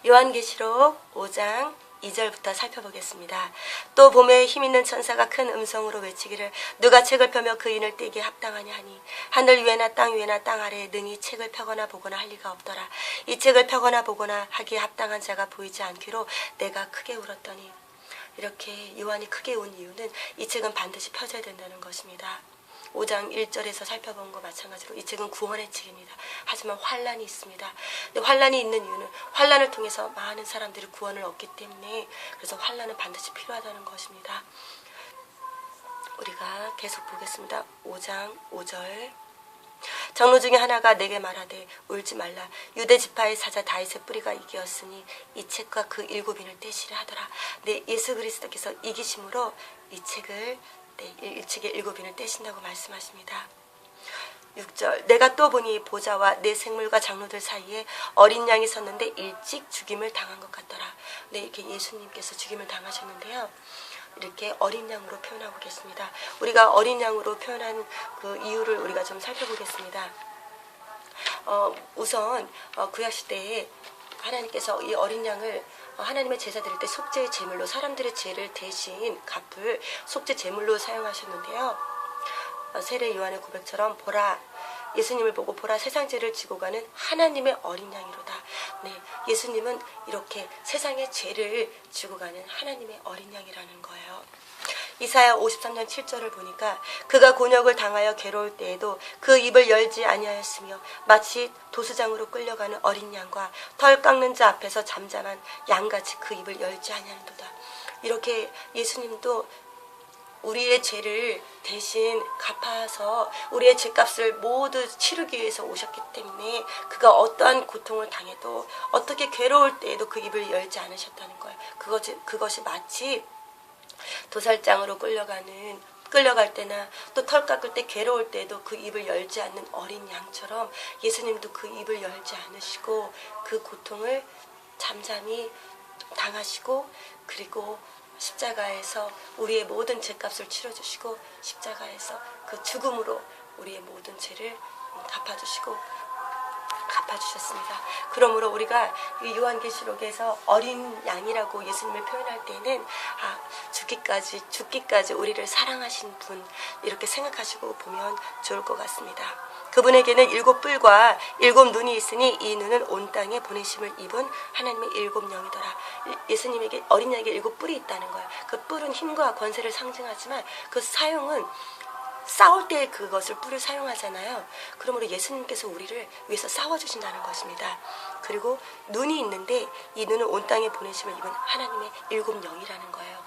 요한계시록 5장 2절부터 살펴보겠습니다. 또 봄에 힘있는 천사가 큰 음성으로 외치기를 누가 책을 펴며 그 인을 떼기에 합당하냐 하니 하늘 위에나 땅 위에나 땅 아래에 능히 책을 펴거나 보거나 할 리가 없더라. 이 책을 펴거나 보거나 하기에 합당한 자가 보이지 않기로 내가 크게 울었더니, 이렇게 요한이 크게 운 이유는 이 책은 반드시 펴져야 된다는 것입니다. 5장 1절에서 살펴본 것 마찬가지로 이 책은 구원의 책입니다. 하지만 환란이 있습니다. 근데 환란이 있는 이유는 환란을 통해서 많은 사람들이 구원을 얻기 때문에, 그래서 환란은 반드시 필요하다는 것입니다. 우리가 계속 보겠습니다. 5장 5절. 장로 중에 하나가 내게 말하되 울지 말라. 유대 지파의 사자 다윗의 뿌리가 이기었으니 이 책과 그 7인을 떼시라 하더라. 네, 예수 그리스도께서 이기심으로 이 책을 이 책의 7인을 떼신다고 말씀하십니다. 6절. 내가 또 보니 보좌와 내 생물과 장로들 사이에 어린 양이 섰는데 일찍 죽임을 당한 것 같더라. 네, 이렇게 예수님께서 죽임을 당하셨는데요. 이렇게 어린 양으로 표현하고 계십니다. 우리가 어린 양으로 표현한 그 이유를 우리가 좀 살펴보겠습니다. 우선 구약시대에 하나님께서 이 어린 양을 하나님의 제사 드릴 때 속죄의 제물로, 사람들의 죄를 대신 갚을 속죄 제물로 사용하셨는데요. 세례 요한의 고백처럼 보라, 예수님을 보고 보라, 세상 죄를 지고 가는 하나님의 어린 양이로다. 네, 예수님은 이렇게 세상의 죄를 지고 가는 하나님의 어린 양이라는 거예요. 이사야 53년 7절을 보니까 그가 곤욕을 당하여 괴로울 때에도 그 입을 열지 아니하였으며 마치 도수장으로 끌려가는 어린 양과 털 깎는 자 앞에서 잠잠한 양같이 그 입을 열지 아니하는도다. 이렇게 예수님도 우리의 죄를 대신 갚아서 우리의 죄값을 모두 치르기 위해서 오셨기 때문에 그가 어떠한 고통을 당해도, 어떻게 괴로울 때에도 그 입을 열지 않으셨다는 거예요. 그것이 마치 도살장으로 끌려갈 때나 또 털 깎을 때 괴로울 때에도 그 입을 열지 않는 어린 양처럼 예수님도 그 입을 열지 않으시고 그 고통을 잠잠히 당하시고, 그리고 십자가에서 우리의 모든 죄값을 치러주시고 십자가에서 그 죽음으로 우리의 모든 죄를 갚아주셨습니다. 그러므로 우리가 이 요한계시록에서 어린 양이라고 예수님을 표현할 때는 죽기까지 우리를 사랑하신 분, 이렇게 생각하시고 보면 좋을 것 같습니다. 그분에게는 7뿔과 7눈이 있으니 이 눈은 온 땅에 보내심을 입은 하나님의 7영이더라. 예수님에게, 어린 양에게 7뿔이 있다는 거예요. 그 뿔은 힘과 권세를 상징하지만 그 사용은 싸울 때 그것을 뿔을 사용하잖아요. 그러므로 예수님께서 우리를 위해서 싸워주신다는 것입니다. 그리고 눈이 있는데 이 눈은 온 땅에 보내심을 입은 하나님의 7영이라는 거예요.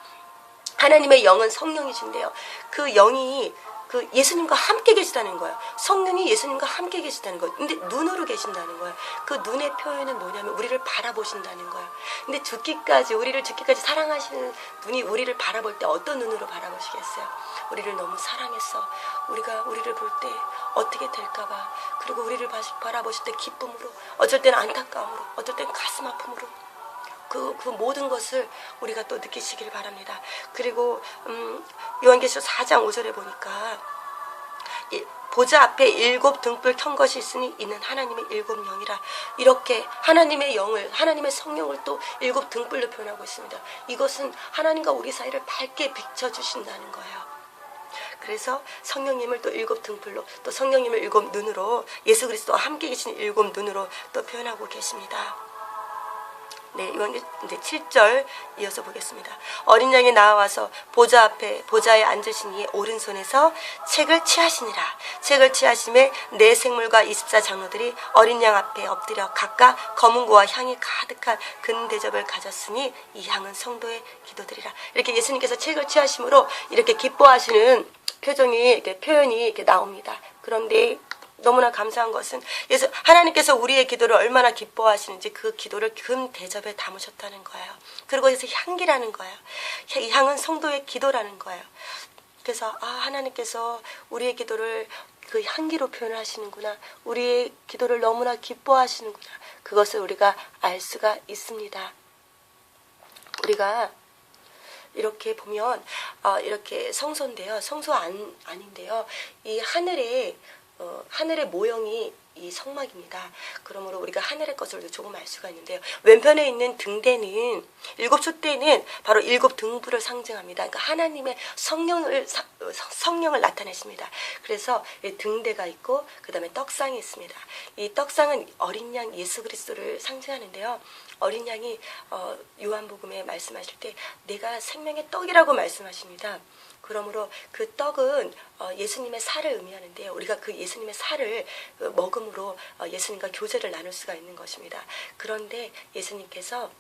하나님의 영은 성령이신데요. 그 영이 그 예수님과 함께 계시다는 거예요. 성령이 예수님과 함께 계시다는 거예요. 근데 눈으로 계신다는 거예요. 그 눈의 표현은 뭐냐면 우리를 바라보신다는 거예요. 근데 우리를 죽기까지 사랑하시는 분이 우리를 바라볼 때 어떤 눈으로 바라보시겠어요? 우리를 너무 사랑해서 우리가 우리를 볼 때 어떻게 될까봐, 그리고 우리를 바라보실 때 기쁨으로, 어쩔 때는 안타까움으로, 어쩔 때는 가슴 아픔으로, 그 모든 것을 우리가 또 느끼시길 바랍니다. 그리고 요한계시록 4장 5절에 보니까 보좌 앞에 7 등불 켠 것이 있으니 이는 하나님의 7영이라. 이렇게 하나님의 영을, 하나님의 성령을 또 7 등불로 표현하고 있습니다. 이것은 하나님과 우리 사이를 밝게 비춰주신다는 거예요. 그래서 성령님을 또 7 등불로, 또 성령님을 7 눈으로, 예수 그리스도와 함께 계신 7 눈으로 또 표현하고 계십니다. 네, 이건 이제 7절 이어서 보겠습니다. 어린 양이 나와서 보좌에 앉으시니 오른손에서 책을 취하시니라. 책을 취하심에 네 생물과 24 장로들이 어린 양 앞에 엎드려 각각 검은고와 향이 가득한 근 대접을 가졌으니 이 향은 성도의 기도들이라. 이렇게 예수님께서 책을 취하심으로 이렇게 기뻐하시는 표현이 이렇게 나옵니다. 그런데 너무나 감사한 것은 하나님께서 우리의 기도를 얼마나 기뻐하시는지 그 기도를 금 대접에 담으셨다는 거예요. 그리고 그래서 향기라는 거예요. 이 향은 성도의 기도라는 거예요. 그래서 하나님께서 우리의 기도를 그 향기로 표현하시는구나, 우리의 기도를 너무나 기뻐하시는구나, 그것을 우리가 알 수가 있습니다. 우리가 이렇게 보면 이렇게 성소인데요, 성소 아닌데요, 이 하늘의 모형이 이 성막입니다. 그러므로 우리가 하늘의 것을 조금 알 수가 있는데요. 왼편에 있는 등대는 7촛대는 바로 7등불을 상징합니다. 그러니까 하나님의 성령을 나타내십니다. 그래서 등대가 있고 그 다음에 떡상이 있습니다. 이 떡상은 어린 양 예수 그리스도를 상징하는데요. 어린 양이 요한복음에 말씀하실 때 내가 생명의 떡이라고 말씀하십니다. 그러므로 그 떡은 예수님의 살을 의미하는데요. 우리가 그 예수님의 살을 먹음으로 예수님과 교제를 나눌 수가 있는 것입니다. 그런데 예수님께서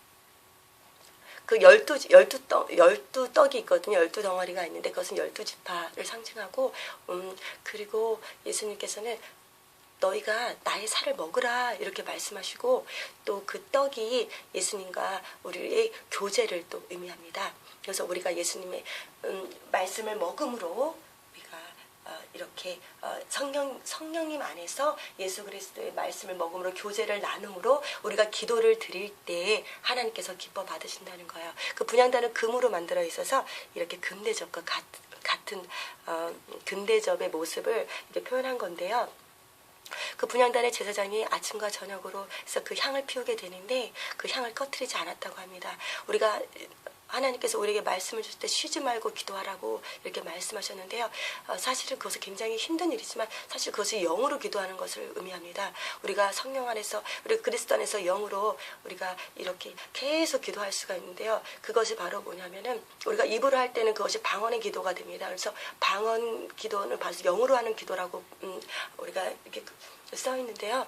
그 열두 떡이 있거든요. 12덩어리가 있는데 그것은 12지파를 상징하고 그리고 예수님께서는 너희가 나의 살을 먹으라 이렇게 말씀하시고 또 그 떡이 예수님과 우리의 교제를 또 의미합니다. 그래서 우리가 예수님의 말씀을 먹음으로 우리가 이렇게 성령님 안에서 예수 그리스도의 말씀을 먹음으로 교제를 나눔으로 우리가 기도를 드릴 때 하나님께서 기뻐 받으신다는 거예요. 그 분향단은 금으로 만들어 있어서 이렇게 금대접과 같은 금대접의 모습을 이렇게 표현한 건데요. 그 분향단의 제사장이 아침과 저녁으로 해서 그 향을 피우게 되는데 그 향을 꺼트리지 않았다고 합니다. 우리가 하나님께서 우리에게 말씀을 주실 때 쉬지 말고 기도하라고 이렇게 말씀하셨는데요. 사실은 그것은 굉장히 힘든 일이지만 사실 그것이 영으로 기도하는 것을 의미합니다. 우리가 성령 안에서 우리 그리스도 안에서 영으로 우리가 이렇게 계속 기도할 수가 있는데요. 그것이 바로 뭐냐면은 우리가 입으로 할 때는 그것이 방언의 기도가 됩니다. 그래서 방언 기도는 바로 영으로 하는 기도라고 우리가 이렇게 써 있는데요.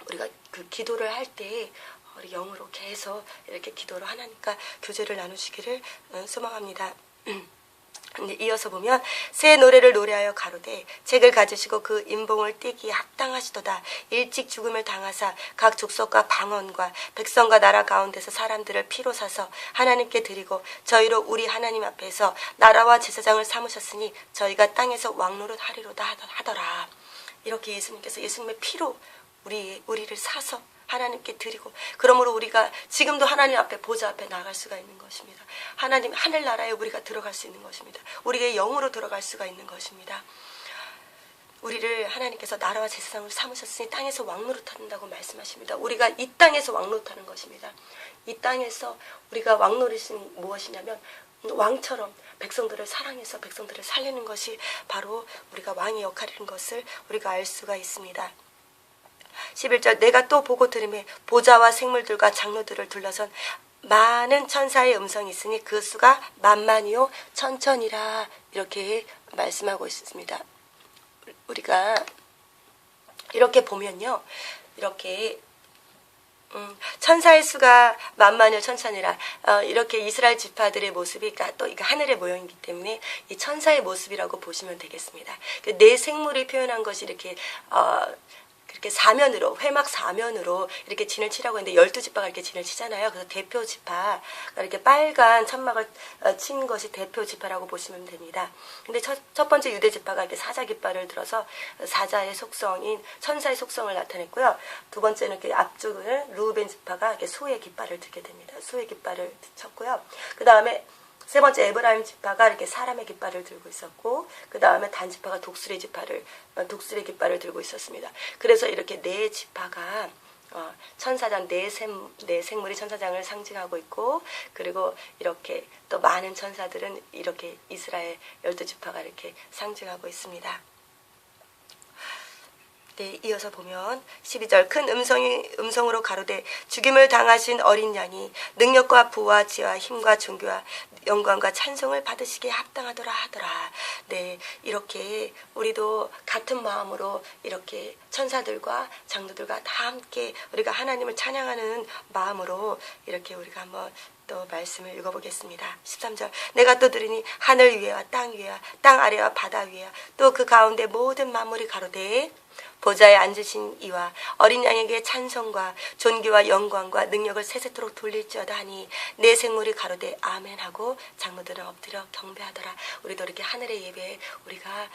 우리가 그 기도를 할때 우리 영으로 계속 이렇게 기도로 하나님과 교제를 나누시기를 소망합니다. 근데 이어서 보면 새 노래를 노래하여 가로되 책을 가지시고 그 인봉을 떼기에 합당하시도다. 일찍 죽음을 당하사 각 족속과 방언과 백성과 나라 가운데서 사람들을 피로 사서 하나님께 드리고 저희로 우리 하나님 앞에서 나라와 제사장을 삼으셨으니 저희가 땅에서 왕노릇 하리로다 하더라. 이렇게 예수님께서 예수님의 피로 우리를 사서 하나님께 드리고 그러므로 우리가 지금도 하나님 앞에 보좌 앞에 나갈 수가 있는 것입니다. 하나님 하늘나라에 우리가 들어갈 수 있는 것입니다. 우리의 영으로 들어갈 수가 있는 것입니다. 우리를 하나님께서 나라와 제사장으로 삼으셨으니 땅에서 왕노릇한다고 말씀하십니다. 우리가 이 땅에서 왕노릇하는 것입니다. 이 땅에서 우리가 왕노릇이 무엇이냐면 왕처럼 백성들을 사랑해서 백성들을 살리는 것이 바로 우리가 왕의 역할인 것을 우리가 알 수가 있습니다. 11절 내가 또 보고 들으매 보좌와 생물들과 장로들을 둘러선 많은 천사의 음성이 있으니 그 수가 만만이요 천천이라 이렇게 말씀하고 있습니다. 우리가 이렇게 보면요. 이렇게 천사의 수가 만만이요 천천이라 이렇게 이스라엘 지파들의 모습이 또 이거 하늘의 모형이기 때문에 이 천사의 모습이라고 보시면 되겠습니다. 네 생물이 표현한 것이 이렇게 그렇게 사면으로 회막 사면으로 이렇게 진을 치라고 했는데 12지파가 이렇게 진을 치잖아요. 그래서 대표 지파가 이렇게 빨간 천막을 친 것이 대표 지파라고 보시면 됩니다. 근데 첫 번째 유대 지파가 이렇게 사자 깃발을 들어서 사자의 속성인 천사의 속성을 나타냈고요. 두 번째는 이렇게 앞쪽을 루벤 지파가 이렇게 소의 깃발을 들게 됩니다. 소의 깃발을 쳤고요. 그 다음에 세 번째 에브라임 지파가 이렇게 사람의 깃발을 들고 있었고 그 다음에 단 지파가 독수리 깃발을 들고 있었습니다. 그래서 이렇게 네 지파가 천사장 네 생물이 천사장을 상징하고 있고 그리고 이렇게 또 많은 천사들은 이렇게 이스라엘 12지파가 이렇게 상징하고 있습니다. 네, 이어서 보면 12절 큰 음성으로 가로되 죽임을 당하신 어린 양이 능력과 부와 지혜와 힘과 존귀와 영광과 찬송을 받으시기에 합당하더라 하더라. 네, 이렇게 우리도 같은 마음으로 이렇게 천사들과 장로들과 다 함께 우리가 하나님을 찬양하는 마음으로 이렇게 우리가 한번 또 말씀을 읽어보겠습니다. 13절 내가 또 들으니 하늘 위에와 땅 위에와 땅 아래와 바다 위에와 또 그 가운데 모든 만물이 가로되 보좌에 앉으신 이와 어린 양에게 찬송과 존귀와 영광과 능력을 세세토록 돌릴지어다 하니 내 생물이 가로되 아멘하고 장로들은 엎드려 경배하더라. 우리도 이렇게 하늘의 예배에 우리가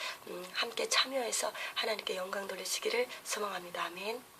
함께 참여해서 하나님께 영광 돌리시기를 소망합니다. 아멘.